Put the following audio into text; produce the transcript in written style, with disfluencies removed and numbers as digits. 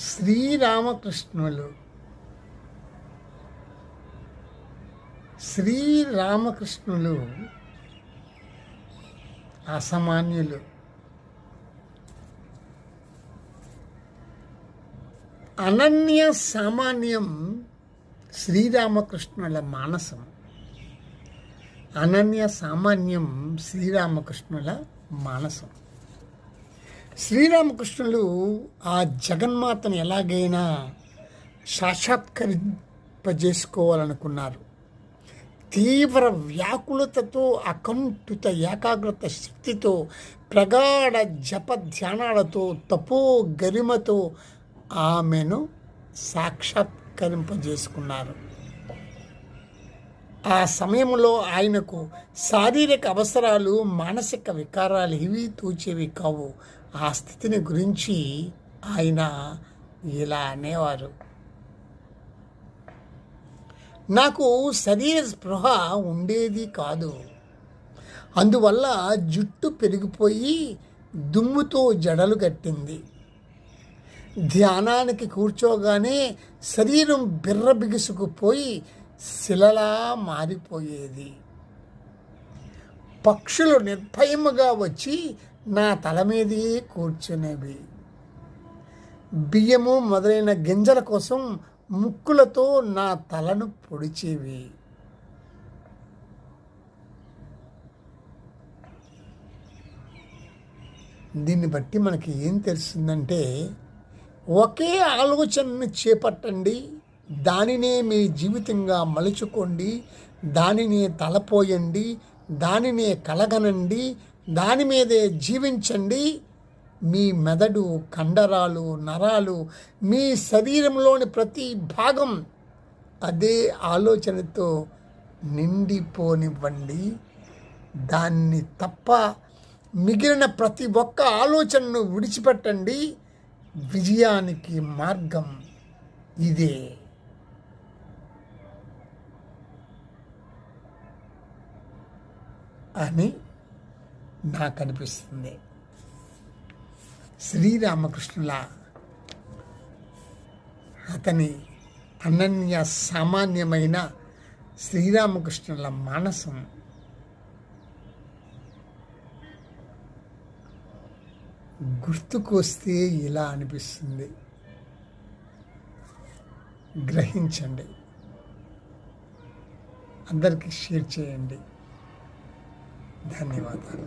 శ్రీరామకృష్ణులు శ్రీరామకృష్ణులు అసామాన్యులు. అనన్య సామాన్యం శ్రీరామకృష్ణుల మానసం. అనన్య సామాన్యం శ్రీరామకృష్ణుల మానసం. శ్రీరామకృష్ణులు ఆ జగన్మాతను ఎలాగైనా సాక్షాత్కరింపజేసుకోవాలనుకున్నారు. తీవ్ర వ్యాకులతతో, అకంఠిత ఏకాగ్రత శక్తితో, ప్రగాఢ జప ధ్యానాలతో, తపో గరిమతో ఆమెను సాక్షాత్కరింపజేసుకున్నారు. ఆ సమయంలో ఆయనకు శారీరక అవసరాలు, మానసిక వికారాలు ఏవీ తోచేవి కావు. ఆ స్థితిని గురించి ఆయన ఇలా అనేవారు: నాకు శరీర స్పృహ ఉండేది కాదు. అందువల్ల జుట్టు పెరిగిపోయి దుమ్ముతో జడలు కట్టింది. ధ్యానానికి కూర్చోగానే శరీరం బిర్రబిగుసుకుపోయి శిలలా మారిపోయేది. పక్షులు నిర్భయముగా వచ్చి నా తల మీదే కూర్చునేవి. బియ్యము మొదలైన గింజల కోసం ముక్కులతో నా తలను పొడిచేవి. దీన్ని బట్టి మనకి ఏం తెలుస్తుందంటే, ఒకే ఆలోచనను చేపట్టండి, దానినే మీ జీవితంగా మలుచుకోండి, దానినే తలపోయండి, దానినే కలగనండి, దాని మీదే జీవించండి. మీ మెదడు, కండరాలు, నరాలు, మీ శరీరంలోని ప్రతి భాగం అదే ఆలోచనతో నిండిపోనివ్వండి. దాన్ని తప్ప మిగిలిన ప్రతి ఒక్క ఆలోచనను విడిచిపెట్టండి. విజయానికి మార్గం ఇదే. అని నాకు అనిపిస్తుంది. శ్రీరామకృష్ణుల అతని అనన్య సామాన్యమైన శ్రీరామకృష్ణుల మానసం గుర్తుకొస్తే ఇలా అనిపిస్తుంది. గ్రహించండి, అందరికీ షేర్ చేయండి. ధన్యవాదాలు.